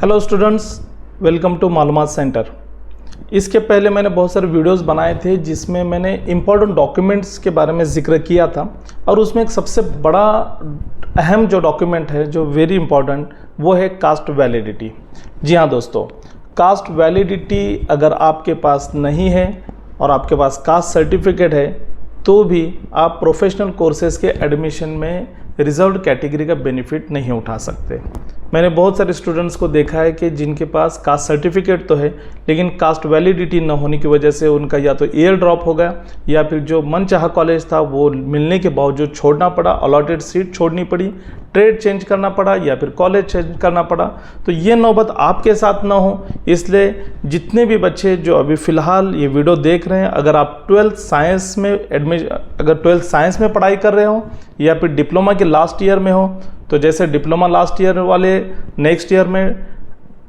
Hello students, welcome to मालूमात centre. इसके पहले मैंने बहुत सारे वीडियोस बनाए थे जिसमें मैंने इम्पोर्टेंट डॉक्यूमेंट्स के बारे में जिक्र किया था और उसमें एक सबसे बड़ा अहम जो डॉक्यूमेंट है जो वेरी इंपॉर्टेंट वो है कास्ट वैलिडिटी। जी हाँ दोस्तों, कास्ट वैलिडिटी अगर आपके पास नहीं है और आपके पास कास्ट सर्टिफिकेट है तो भी आप प्रोफेशनल कोर्सेज़ के एडमिशन में रिजर्व्ड कैटेगरी का बेनिफिट नहीं उठा सकते। मैंने बहुत सारे स्टूडेंट्स को देखा है कि जिनके पास कास्ट सर्टिफिकेट तो है लेकिन कास्ट वैलिडिटी न होने की वजह से उनका या तो ईयर ड्रॉप हो गया या फिर जो मनचाहा कॉलेज था वो मिलने के बावजूद छोड़ना पड़ा, अलॉटेड सीट छोड़नी पड़ी, ट्रेड चेंज करना पड़ा या फिर कॉलेज चेंज करना पड़ा। तो ये नौबत आपके साथ ना हो, इसलिए जितने भी बच्चे जो अभी फ़िलहाल ये वीडियो देख रहे हैं, अगर आप 12th साइंस में पढ़ाई कर रहे हो या फिर डिप्लोमा के लास्ट ईयर में हो, तो जैसे डिप्लोमा लास्ट ईयर वाले नेक्स्ट ईयर में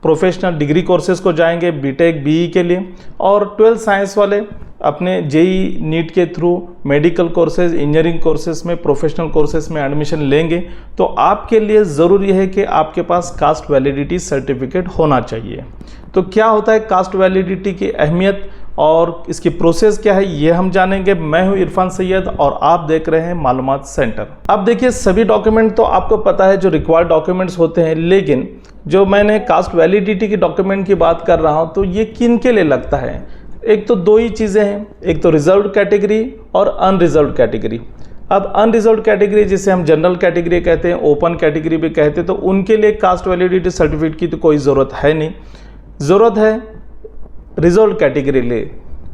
प्रोफेशनल डिग्री कोर्सेज को जाएंगे बीटेक बीई के लिए, और 12th साइंस वाले अपने जेई नीट के through medical courses, engineering courses में, प्रोफेशनल कोर्सेज में एडमिशन लेंगे। तो आपके लिए ज़रूरी है कि आपके पास कास्ट वैलिडिटी सर्टिफिकेट होना चाहिए। तो क्या होता है कास्ट वैलिडिटी की अहमियत और इसकी प्रोसेस क्या है ये हम जानेंगे। मैं हूं इरफान सैयद और आप देख रहे हैं मालूमात सेंटर। अब देखिए, सभी डॉक्यूमेंट तो आपको पता है जो रिक्वायर्ड डॉक्यूमेंट्स होते हैं, लेकिन जो मैंने कास्ट वैलिडिटी की डॉक्यूमेंट की बात कर रहा हूं तो ये किन के लिए लगता है। एक तो दो ही चीज़ें हैं, एक तो रिजर्व्ड कैटेगरी और अनरिजर्व्ड कैटेगरी। अब अनरिजर्व्ड कैटेगरी जिसे हम जनरल कैटेगरी कहते हैं, ओपन कैटेगरी भी कहते हैं, तो उनके लिए कास्ट वैलिडिटी सर्टिफिकेट की तो कोई ज़रूरत है नहीं। ज़रूरत है रिजर्व्ड कैटेगरी ले,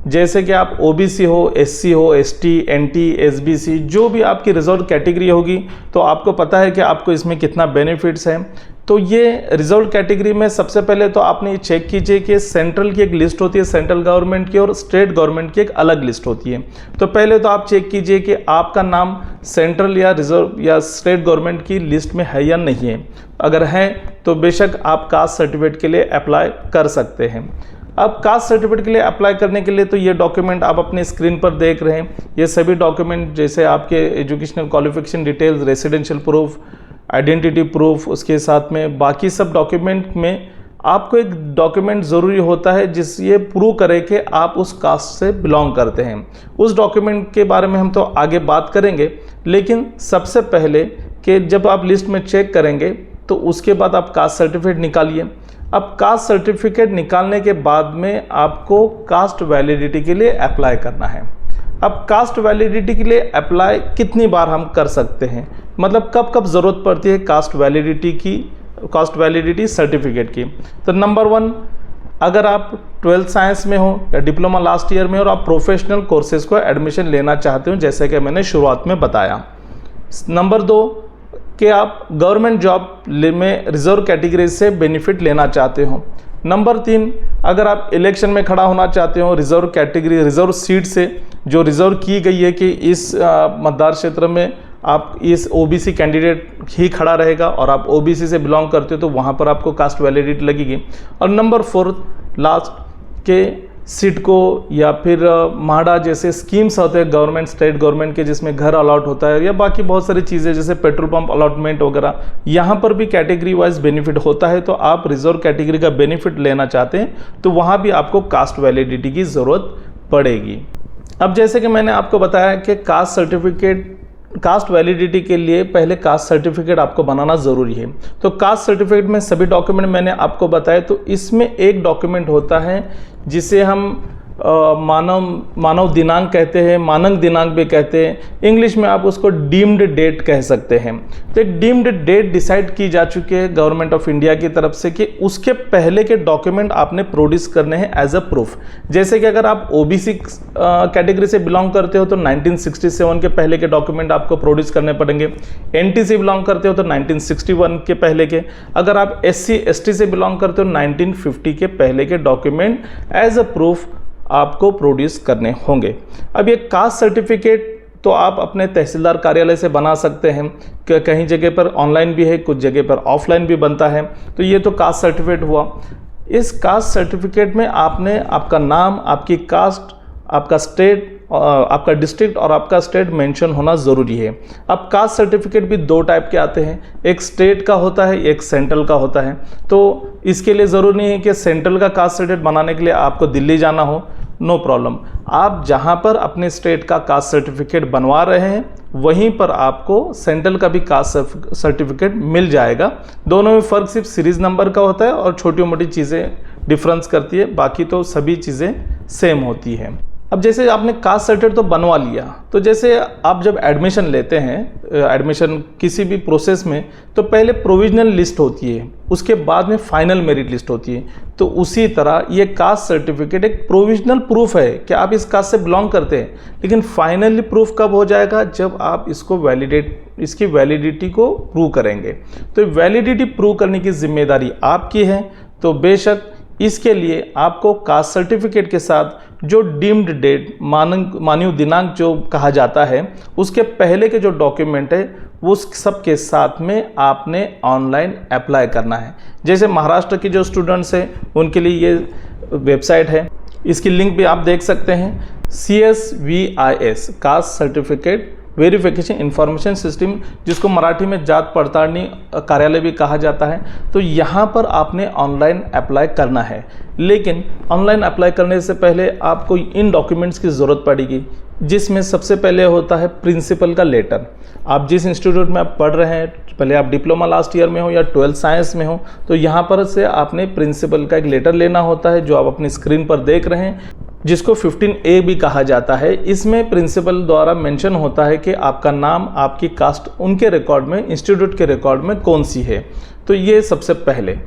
जैसे कि आप ओबीसी हो, एससी हो, एसटी, एनटी, एसबीसी, जो भी आपकी रिजर्व्ड कैटेगरी होगी तो आपको पता है कि आपको इसमें कितना बेनिफिट्स हैं। तो ये रिजर्व्ड कैटेगरी में सबसे पहले तो आपने ये चेक कीजिए कि सेंट्रल की एक लिस्ट होती है सेंट्रल गवर्नमेंट की और स्टेट गवर्नमेंट की एक अलग लिस्ट होती है। तो पहले तो आप चेक कीजिए कि आपका नाम सेंट्रल या रिजर्व या स्टेट गवर्नमेंट की लिस्ट में है या नहीं है। अगर है तो बेशक आप कास्ट सर्टिफिकेट के लिए अप्लाई कर सकते हैं। अब कास्ट सर्टिफिकेट के लिए अप्लाई करने के लिए तो ये डॉक्यूमेंट आप अपने स्क्रीन पर देख रहे हैं, ये सभी डॉक्यूमेंट जैसे आपके educational qualification details, residential proof, identity proof, उसके साथ में बाकी सब डॉक्यूमेंट में आपको एक डॉक्यूमेंट ज़रूरी होता है जिस ये प्रूव करे कि आप उस कास्ट से बिलोंग करते हैं। उस डॉक्यूमेंट के बारे में हम तो आगे बात करेंगे, लेकिन सबसे पहले कि जब आप लिस्ट में चेक करेंगे तो उसके बाद आप कास्ट सर्टिफिकेट निकालिए। अब कास्ट सर्टिफिकेट निकालने के बाद में आपको कास्ट वैलिडिटी के लिए अप्लाई करना है। अब कास्ट वैलिडिटी के लिए अप्लाई कितनी बार हम कर सकते हैं, मतलब कब कब ज़रूरत पड़ती है कास्ट वैलिडिटी सर्टिफिकेट की। तो नंबर 1, अगर आप 12th साइंस में हो या डिप्लोमा लास्ट ईयर में और आप प्रोफेशनल कोर्सेज को एडमिशन लेना चाहते हो, जैसे कि मैंने शुरुआत में बताया। नंबर 2, कि आप गवर्नमेंट जॉब में रिजर्व कैटेगरी से बेनिफिट लेना चाहते हो। नंबर 3, अगर आप इलेक्शन में खड़ा होना चाहते हो रिजर्व कैटेगरी, रिजर्व सीट से जो रिजर्व की गई है कि इस मतदार क्षेत्र में आप इस ओबीसी कैंडिडेट ही खड़ा रहेगा और आप ओबीसी से बिलोंग करते हो तो वहाँ पर आपको कास्ट वैलिडिटी लगेगी। और नंबर 4 लास्ट के सिडको या फिर माडा जैसे स्कीम्स होते हैं गवर्नमेंट, स्टेट गवर्नमेंट के, जिसमें घर अलॉट होता है या बाकी बहुत सारी चीज़ें जैसे पेट्रोल पंप अलॉटमेंट वगैरह, यहाँ पर भी कैटेगरी वाइज बेनिफिट होता है। तो आप रिजर्व कैटेगरी का बेनिफिट लेना चाहते हैं तो वहाँ भी आपको कास्ट वैलिडिटी की ज़रूरत पड़ेगी। अब जैसे कि मैंने आपको बताया कि कास्ट वैलिडिटी के लिए पहले कास्ट सर्टिफिकेट आपको बनाना ज़रूरी है। तो कास्ट सर्टिफिकेट में सभी डॉक्यूमेंट मैंने आपको बताए, तो इसमें एक डॉक्यूमेंट होता है जिसे हम मानव दिनांक कहते हैं, मानक दिनांक भी कहते हैं। इंग्लिश में आप उसको डीम्ड डेट कह सकते हैं। तो एक डीम्ड डेट डिसाइड की जा चुकी है गवर्नमेंट ऑफ इंडिया की तरफ से कि उसके पहले के डॉक्यूमेंट आपने प्रोड्यूस करने हैं एज अ प्रूफ। जैसे कि अगर आप ओबीसी कैटेगरी से बिलोंग करते हो तो 1967 के पहले के डॉक्यूमेंट आपको प्रोड्यूस करने पड़ेंगे। एनटी से बिलोंग करते हो तो 1961 के पहले के। अगर आप एससी एसटी से बिलोंग करते हो 1950 के पहले के डॉक्यूमेंट एज अ प्रूफ आपको प्रोड्यूस करने होंगे। अब ये कास्ट सर्टिफिकेट तो आप अपने तहसीलदार कार्यालय से बना सकते हैं, कहीं जगह पर ऑनलाइन भी है, कुछ जगह पर ऑफलाइन भी बनता है। तो ये तो कास्ट सर्टिफिकेट हुआ। इस कास्ट सर्टिफिकेट में आपने आपका नाम, आपकी कास्ट, आपका स्टेट आपका डिस्ट्रिक्ट और आपका स्टेट मेंशन होना ज़रूरी है। अब कास्ट सर्टिफिकेट भी दो टाइप के आते हैं, एक स्टेट का होता है, एक सेंट्रल का होता है। तो इसके लिए ज़रूरी नहीं है कि सेंट्रल का कास्ट सर्टिफिकेट बनाने के लिए आपको दिल्ली जाना हो, नो प्रॉब्लम। आप जहाँ पर अपने स्टेट का कास्ट सर्टिफिकेट बनवा रहे हैं वहीं पर आपको सेंट्रल का भी कास्ट सर्टिफिकेट मिल जाएगा। दोनों में फ़र्क सिर्फ सीरीज़ नंबर का होता है और छोटी मोटी चीज़ें डिफरेंस करती है, बाकी तो सभी चीज़ें सेम होती हैं। अब जैसे आपने कास्ट सर्टिफिकेट तो बनवा लिया, तो जैसे आप जब एडमिशन लेते हैं, एडमिशन किसी भी प्रोसेस में, तो पहले प्रोविजनल लिस्ट होती है, उसके बाद में फाइनल मेरिट लिस्ट होती है। तो उसी तरह ये कास्ट सर्टिफिकेट एक प्रोविजनल प्रूफ है कि आप इस कास्ट से बिलोंग करते हैं, लेकिन फाइनली प्रूफ कब हो जाएगा, जब आप इसको इसकी वैलिडिटी को प्रूव करेंगे। तो वैलिडिटी प्रूव करने की जिम्मेदारी आपकी है। तो बेशक इसके लिए आपको कास्ट सर्टिफिकेट के साथ जो डीम्ड डेट, मानव दिनांक जो कहा जाता है, उसके पहले के जो डॉक्यूमेंट है वो सब के साथ में आपने ऑनलाइन अप्लाई करना है। जैसे महाराष्ट्र के जो स्टूडेंट्स हैं उनके लिए ये वेबसाइट है, इसकी लिंक भी आप देख सकते हैं, CSVIS caste certificate verification information system, जिसको मराठी में जात पड़तालनी कार्यालय भी कहा जाता है। तो यहाँ पर आपने ऑनलाइन अप्लाई करना है, लेकिन ऑनलाइन अप्लाई करने से पहले आपको इन डॉक्यूमेंट्स की ज़रूरत पड़ेगी, जिसमें सबसे पहले होता है प्रिंसिपल का लेटर। आप जिस इंस्टीट्यूट में आप पढ़ रहे हैं, भले आप डिप्लोमा लास्ट ईयर में हो या 12th साइंस में हो, तो यहाँ पर से आपने प्रिंसिपल का एक लेटर लेना होता है, जो आप अपनी स्क्रीन पर देख रहे हैं, जिसको 15A भी कहा जाता है। इसमें प्रिंसिपल द्वारा मेंशन होता है कि आपका नाम, आपकी कास्ट उनके रिकॉर्ड में, इंस्टीट्यूट के रिकॉर्ड में कौन सी है। तो ये सबसे पहले।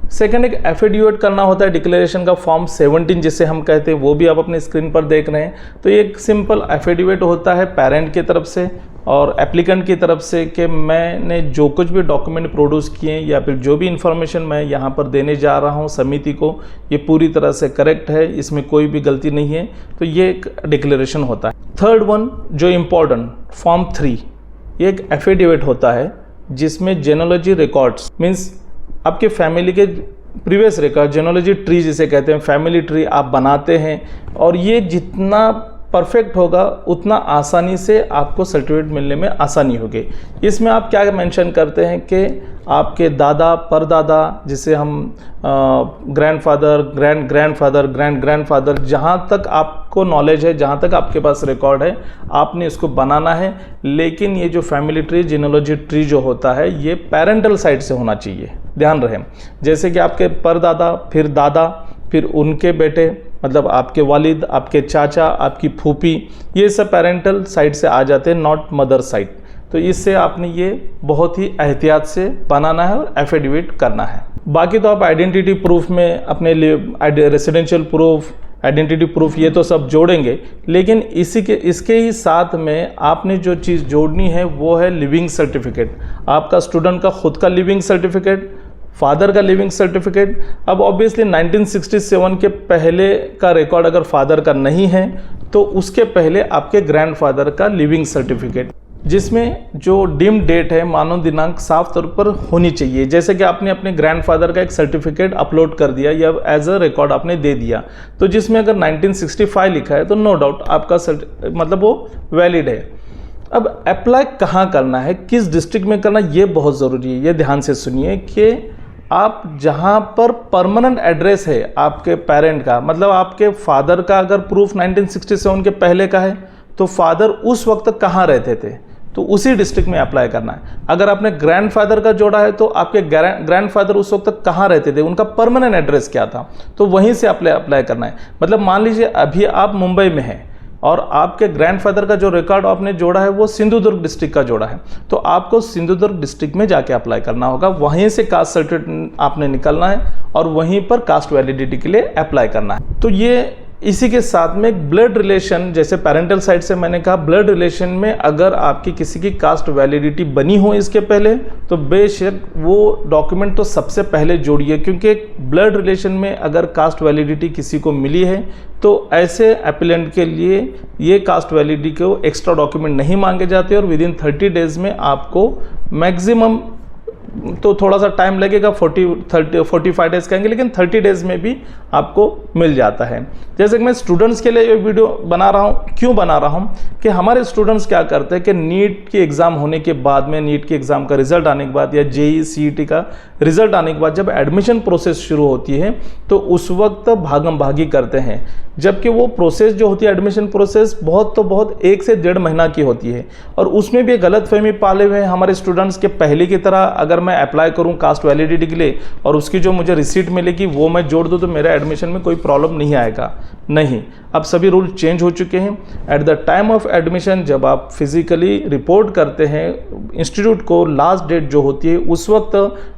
सेकंड, एक एफिडेविट करना होता है, डिक्लेरेशन का फॉर्म 17 जिसे हम कहते हैं, वो भी आप अपने स्क्रीन पर देख रहे हैं। तो ये एक सिंपल एफिडेविट होता है पेरेंट की तरफ से और एप्लीकेंट की तरफ से कि मैंने जो कुछ भी डॉक्यूमेंट प्रोड्यूस किए या फिर जो भी इंफॉर्मेशन मैं यहाँ पर देने जा रहा हूँ समिति को, ये पूरी तरह से करेक्ट है, इसमें कोई भी गलती नहीं है। तो ये एक डिक्लेरेशन होता है। थर्ड वन जो इम्पोर्टेंट, फॉर्म 3, ये एक एफिडेविट होता है जिसमें जेनोलॉजी रिकॉर्ड्स मीन्स आपके फैमिली के प्रीवियस रिकॉर्ड, जेनोलॉजी ट्री जिसे कहते हैं, फैमिली ट्री आप बनाते हैं, और ये जितना परफेक्ट होगा उतना आसानी से आपको सर्टिफिकेट मिलने में आसानी होगी। इसमें आप क्या मेंशन करते हैं कि आपके दादा, परदादा, जिसे हम ग्रैंडफादर, ग्रैंडफादर, जहाँ तक आपको नॉलेज है, जहाँ तक आपके पास रिकॉर्ड है, आपने इसको बनाना है। लेकिन ये जो फैमिली ट्री, जेनोलॉजी ट्री जो होता है, ये पेरेंटल साइड से होना चाहिए, ध्यान रहे। जैसे कि आपके परदादा, फिर दादा, फिर उनके बेटे, मतलब आपके वालिद, आपके चाचा, आपकी फूफी, ये सब पेरेंटल साइड से आ जाते हैं, नॉट मदर साइड। तो इससे आपने ये बहुत ही एहतियात से बनाना है और एफिडेविट करना है। बाकी तो आप आइडेंटिटी प्रूफ में अपने लिए रेसिडेंशियल प्रूफ, आइडेंटिटी प्रूफ, ये तो सब जोड़ेंगे, लेकिन इसके ही साथ में आपने जो चीज़ जोड़नी है वो है लिविंग सर्टिफिकेट। आपका स्टूडेंट का खुद का लिविंग सर्टिफिकेट, फादर का लिविंग सर्टिफिकेट। अब ऑब्वियसली 1967 के पहले का रिकॉर्ड अगर फादर का नहीं है तो उसके पहले आपके ग्रैंडफादर का लिविंग सर्टिफिकेट, जिसमें जो डीम डेट है, मानव दिनांक साफ तौर पर होनी चाहिए। जैसे कि आपने अपने ग्रैंडफादर का एक सर्टिफिकेट अपलोड कर दिया या एज अ रिकॉर्ड आपने दे दिया, तो जिसमें अगर 1965 लिखा है तो नो डाउट आपका मतलब वो वैलिड है। अब अप्लाई कहाँ करना है, किस डिस्ट्रिक्ट में करना, ये बहुत ज़रूरी है। ये ध्यान से सुनिए कि आप जहाँ पर परमानेंट एड्रेस है आपके पेरेंट का, मतलब आपके फादर का अगर प्रूफ 1967 के पहले का है तो फादर उस वक्त कहाँ रहते थे, तो उसी डिस्ट्रिक्ट में अप्लाई करना है। अगर आपने ग्रैंडफादर का जोड़ा है तो आपके ग्रैंडफादर उस वक्त कहाँ रहते थे, उनका परमानेंट एड्रेस क्या था, तो वहीं से अप्लाई करना है। मतलब मान लीजिए अभी आप मुंबई में हैं और आपके ग्रैंडफादर का जो रिकॉर्ड आपने जोड़ा है वो सिंधुदुर्ग डिस्ट्रिक्ट का जोड़ा है, तो आपको सिंधुदुर्ग डिस्ट्रिक्ट में जाके अप्लाई करना होगा। वहीं से कास्ट सर्टिफिकेट आपने निकलना है और वहीं पर कास्ट वैलिडिटी के लिए अप्लाई करना है। तो ये इसी के साथ में एक ब्लड रिलेशन, जैसे पेरेंटल साइड से मैंने कहा, ब्लड रिलेशन में अगर आपकी किसी की कास्ट वैलिडिटी बनी हो इसके पहले, तो बेशक वो डॉक्यूमेंट तो सबसे पहले जोड़िए, क्योंकि ब्लड रिलेशन में अगर कास्ट वैलिडिटी किसी को मिली है तो ऐसे एप्लीकेंट के लिए ये कास्ट वैलिडिटी को एक्स्ट्रा डॉक्यूमेंट नहीं मांगे जाते और विदिन 30 डेज में आपको मैक्सिमम तो थोड़ा सा टाइम लगेगा, 45 डेज़ कहेंगे, लेकिन 30 डेज़ में भी आपको मिल जाता है। जैसे कि मैं स्टूडेंट्स के लिए ये वीडियो बना रहा हूँ, क्यों बना रहा हूँ कि हमारे स्टूडेंट्स क्या करते हैं कि नीट की एग्ज़ाम होने के बाद में, नीट की एग्ज़ाम का रिजल्ट आने के बाद या JEE CET का रिजल्ट आने के बाद जब एडमिशन प्रोसेस शुरू होती है तो उस वक्त भागम भागी करते हैं, जबकि वो प्रोसेस जो होती है एडमिशन प्रोसेस बहुत तो बहुत 1 से 1.5 महीना की होती है। और उसमें भी गलतफहमी पाले हुए हैं हमारे स्टूडेंट्स के पहले की तरह अगर मैं अप्लाई करूं कास्ट वैलिडिटी के लिए और उसकी जो मुझे रिसीट मिलेगी वो मैं जोड़ दूं तो मेरा एडमिशन में कोई प्रॉब्लम नहीं आएगा। नहीं, अब सभी रूल चेंज हो चुके हैं। At the time of admission जब आप फिजिकली रिपोर्ट करते हैं इंस्टीट्यूट को, लास्ट डेट जो होती है उस वक्त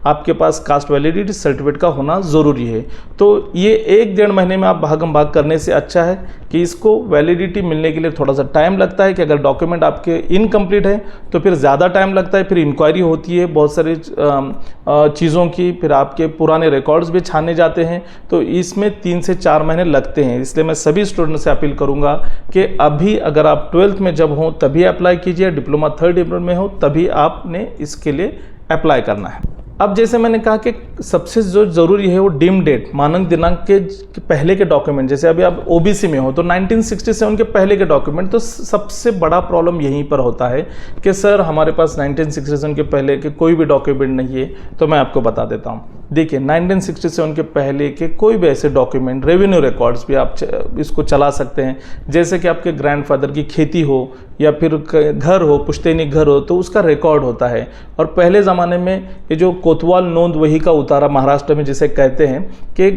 आपके पास कास्ट वैलिडिटी सर्टिफिकेट का होना ज़रूरी है। तो ये 1-1.5 महीने में आप भागम भाग करने से अच्छा है कि इसको वैलिडिटी मिलने के लिए थोड़ा सा टाइम लगता है कि अगर डॉक्यूमेंट आपके इनकम्प्लीट है तो फिर ज़्यादा टाइम लगता है, फिर इंक्वायरी होती है बहुत सारी चीज़ों की, फिर आपके पुराने रिकॉर्ड्स भी छाने जाते हैं, तो इसमें 3 से 4 महीने लगते हैं। इसलिए मैं सभी स्टूडेंट से अपील करूंगा कि अभी अगर आप 12th में जब हो तभी अप्लाई कीजिए, डिप्लोमा 3rd ईयर में हो तभी आपने इसके लिए अप्लाई करना है। अब जैसे मैंने कहा कि सबसे जो ज़रूरी है वो डीम डेट, मानक दिनांक के पहले के डॉक्यूमेंट, जैसे अभी आप OBC में हो तो 1967 के पहले के डॉक्यूमेंट, तो सबसे बड़ा प्रॉब्लम यहीं पर होता है कि सर हमारे पास 1967 के पहले के कोई भी डॉक्यूमेंट नहीं है। तो मैं आपको बता देता हूँ, देखिए 1967 के पहले के कोई भी ऐसे डॉक्यूमेंट, रेवेन्यू रिकॉर्ड्स भी आप इसको चला सकते हैं। जैसे कि आपके ग्रैंडफादर की खेती हो या फिर घर हो, पुश्तैनी घर हो, तो उसका रिकॉर्ड होता है। और पहले ज़माने में ये जो कोतवाल नोंद वही का उतारा महाराष्ट्र में जिसे कहते हैं कि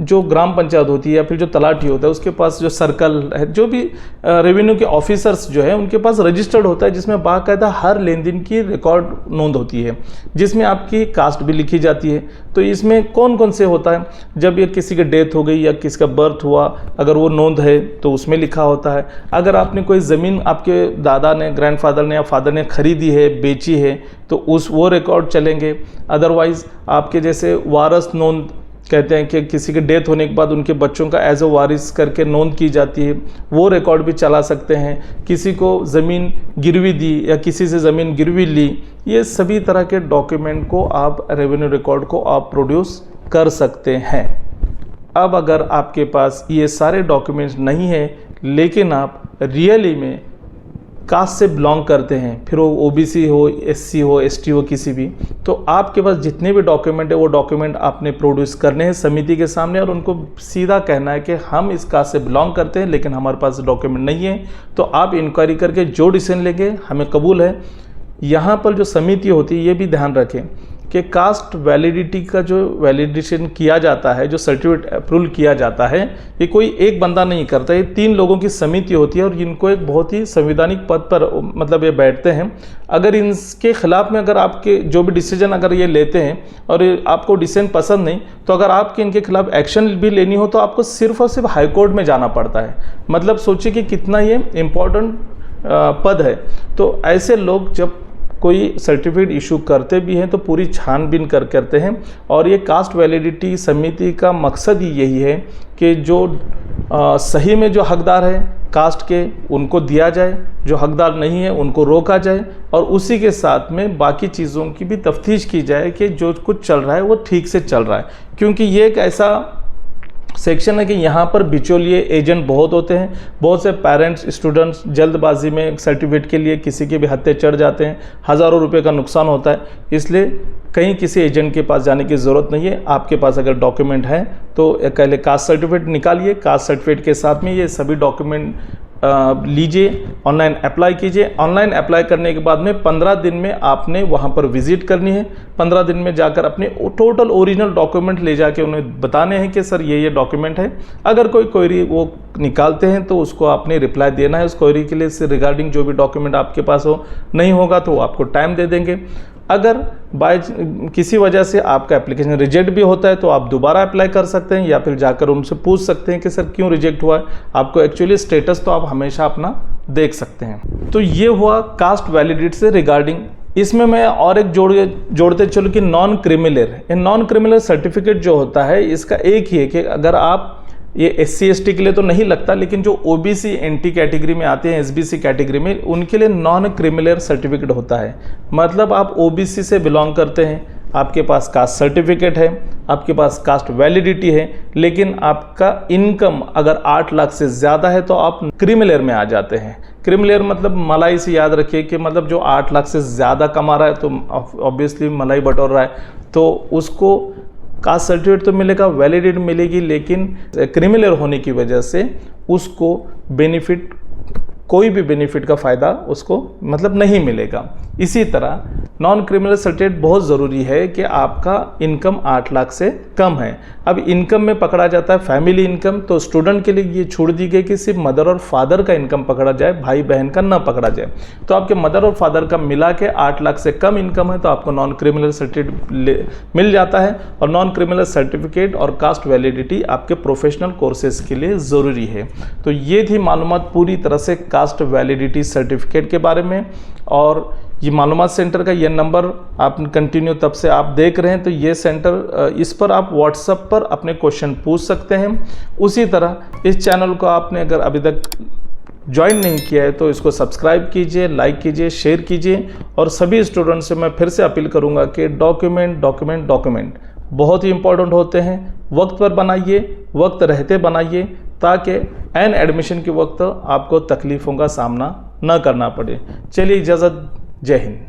जो ग्राम पंचायत होती है या फिर जो तलाठी होता है उसके पास जो सर्कल है, जो भी रेवेन्यू के ऑफिसर्स जो है उनके पास रजिस्टर्ड होता है जिसमें बाकायदा हर लेन देन की रिकॉर्ड नोंद होती है, जिसमें आपकी कास्ट भी लिखी जाती है। तो इसमें कौन कौन से होता है, जब ये किसी की डेथ हो गई या किसी का बर्थ हुआ अगर वो नोंद है तो उसमें लिखा होता है। अगर आपने कोई ज़मीन आपके दादा ने, ग्रैंडफादर ने या फादर ने खरीदी है, बेची है, तो वो रिकॉर्ड चलेंगे। अदरवाइज़ आपके जैसे वारस नोंद कहते हैं कि किसी के डेथ होने के बाद उनके बच्चों का एज ए वारिस करके नोंद की जाती है, वो रिकॉर्ड भी चला सकते हैं। किसी को ज़मीन गिरवी दी या किसी से ज़मीन गिरवी ली, ये सभी तरह के डॉक्यूमेंट को आप रेवेन्यू रिकॉर्ड को आप प्रोड्यूस कर सकते हैं। अब अगर आपके पास ये सारे डॉक्यूमेंट्स नहीं है लेकिन आप रियली में कास्ट से बिलोंग करते हैं, फिर वो OBC हो, SC हो, ST हो, किसी भी, तो आपके पास जितने भी डॉक्यूमेंट है वो डॉक्यूमेंट आपने प्रोड्यूस करने हैं समिति के सामने और उनको सीधा कहना है कि हम इस कास्ट से बिलोंग करते हैं लेकिन हमारे पास डॉक्यूमेंट नहीं है। तो आप इंक्वायरी करके जो डिसीजन लेंगे हमें कबूल है। यहाँ पर जो समिति होती है ये भी ध्यान रखें कि कास्ट वैलिडिटी का जो वैलिडेशन किया जाता है, जो सर्टिफिकेट अप्रूवल किया जाता है, ये कोई एक बंदा नहीं करता, ये 3 लोगों की समिति होती है और इनको एक बहुत ही संवैधानिक पद पर मतलब ये बैठते हैं। अगर इनके खिलाफ में अगर आपके जो भी डिसीजन अगर ये लेते हैं और आपको डिसीजन पसंद नहीं, तो अगर आपके इनके खिलाफ एक्शन भी लेनी हो तो आपको सिर्फ और सिर्फ हाईकोर्ट में जाना पड़ता है। मतलब सोचिए कि कितना ये इम्पोर्टेंट पद है। तो ऐसे लोग जब कोई सर्टिफिकेट इशू करते भी हैं तो पूरी छानबीन करते हैं। और ये कास्ट वैलिडिटी समिति का मकसद ही यही है कि जो सही में जो हकदार है कास्ट के उनको दिया जाए, जो हकदार नहीं है उनको रोका जाए और उसी के साथ में बाकी चीज़ों की भी तफ्तीश की जाए कि जो कुछ चल रहा है वो ठीक से चल रहा है। क्योंकि ये एक ऐसा सेक्शन है कि यहाँ पर बिचौलिए एजेंट बहुत होते हैं। बहुत से पेरेंट्स, स्टूडेंट्स जल्दबाजी में सर्टिफिकेट के लिए किसी के भी हत्थे चढ़ जाते हैं, हज़ारों रुपए का नुकसान होता है। इसलिए कहीं किसी एजेंट के पास जाने की ज़रूरत नहीं है। आपके पास अगर डॉक्यूमेंट है तो पहले कास्ट सर्टिफिकेट निकालिए, कास्ट सर्टिफिकेट के साथ में ये सभी डॉक्यूमेंट लीजिए, ऑनलाइन अप्लाई कीजिए। ऑनलाइन अप्लाई करने के बाद में 15 दिन में आपने वहाँ पर विजिट करनी है। 15 दिन में जाकर अपने टोटल ओरिजिनल डॉक्यूमेंट ले जाके उन्हें बताने हैं कि सर ये डॉक्यूमेंट है। अगर कोई क्वेरी वो निकालते हैं तो उसको आपने रिप्लाई देना है उस क्वेरी के लिए, से रिगार्डिंग जो भी डॉक्यूमेंट आपके पास हो। नहीं होगा तो वो आपको टाइम दे देंगे। अगर किसी वजह से आपका एप्लीकेशन रिजेक्ट भी होता है तो आप दोबारा अप्लाई कर सकते हैं या फिर जाकर उनसे पूछ सकते हैं कि सर क्यों रिजेक्ट हुआ है। आपको एक्चुअली स्टेटस तो आप हमेशा अपना देख सकते हैं। तो ये हुआ कास्ट वैलिडिटी से रिगार्डिंग। इसमें मैं और एक जोड़ते चलो कि non criminal. Non criminal certificate जो होता है इसका एक ही है कि अगर आप ये SC/ST के लिए तो नहीं लगता, लेकिन जो OBC NT कैटेगरी में आते हैं, SBC कैटेगरी में, उनके लिए नॉन क्रिमिनल सर्टिफिकेट होता है। मतलब आप OBC से बिलोंग करते हैं, आपके पास कास्ट सर्टिफिकेट है, आपके पास कास्ट वैलिडिटी है, लेकिन आपका इनकम अगर 8 लाख से ज़्यादा है तो आप क्रिमिनल में आ जाते हैं। क्रिमिनल मतलब मलाई से याद रखिए कि मतलब जो 8 लाख से ज़्यादा कमा रहा है तो ऑब्वियसली मलाई बटोर रहा है, तो उसको कास्ट सर्टिफिकेट तो मिलेगा, वैलिडिटी मिलेगी, लेकिन क्रिमिनल होने की वजह से उसको बेनिफिट, कोई भी बेनिफिट का फ़ायदा उसको मतलब नहीं मिलेगा। इसी तरह नॉन क्रिमिनल सर्टिफिकेट बहुत ज़रूरी है कि आपका इनकम 8 लाख से कम है। अब इनकम में पकड़ा जाता है फैमिली इनकम, तो स्टूडेंट के लिए ये छूट दी गई कि सिर्फ मदर और फादर का इनकम पकड़ा जाए, भाई बहन का ना पकड़ा जाए। तो आपके मदर और फादर का मिला के 8 लाख से कम इनकम है तो आपको नॉन क्रिमिनल सर्टिफिकेट मिल जाता है। और नॉन क्रिमिनल सर्टिफिकेट और कास्ट वैलिडिटी आपके प्रोफेशनल कोर्सेज के लिए ज़रूरी है। तो ये थी मालूमात पूरी तरह से कास्ट वैलिडिटी सर्टिफिकेट के बारे में। और ये मालूमात सेंटर का ये नंबर आप कंटिन्यू तब से आप देख रहे हैं, तो ये सेंटर, इस पर आप व्हाट्सएप पर अपने क्वेश्चन पूछ सकते हैं। उसी तरह इस चैनल को आपने अगर अभी तक ज्वाइन नहीं किया है तो इसको सब्सक्राइब कीजिए, लाइक कीजिए, शेयर कीजिए। और सभी स्टूडेंट से मैं फिर से अपील करूंगा कि डॉक्यूमेंट बहुत ही इंपॉर्टेंट होते हैं। वक्त पर बनाइए, वक्त रहते बनाइए, ताकि एन एडमिशन के वक्त आपको तकलीफ़ों का सामना न करना पड़े। चलिए इजाज़त, जय हिंद।